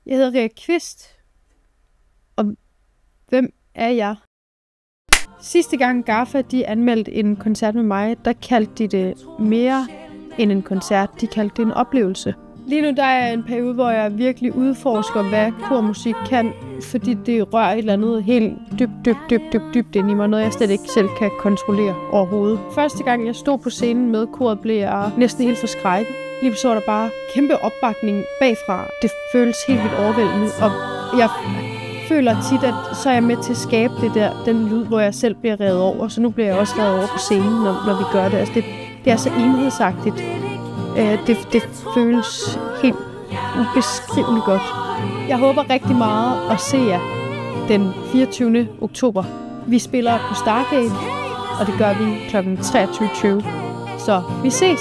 Jeg hedder Ria Kvist. Og hvem er jeg? Sidste gang Gaffa de anmeldte en koncert med mig, der kaldte de det mere end en koncert. De kaldte det en oplevelse. Lige nu der er jeg en periode, hvor jeg virkelig udforsker, hvad kormusik kan, fordi det rører et eller andet helt dybt ind i mig, noget jeg slet ikke selv kan kontrollere overhovedet. Første gang jeg stod på scenen med koret, blev jeg næsten helt forskrækket. Lige så var der bare kæmpe opbakning bagfra. Det føles helt vildt overvældende, og jeg føler tit, at så er jeg med til at skabe den lyd, hvor jeg selv bliver revet over, så nu bliver jeg også revet over på scenen, når vi gør det. Altså det er så enhedsagtigt. Det føles helt ubeskriveligt godt. Jeg håber rigtig meget at se jer den 24. oktober. Vi spiller på Stargate, og det gør vi kl. 23.20. Så vi ses!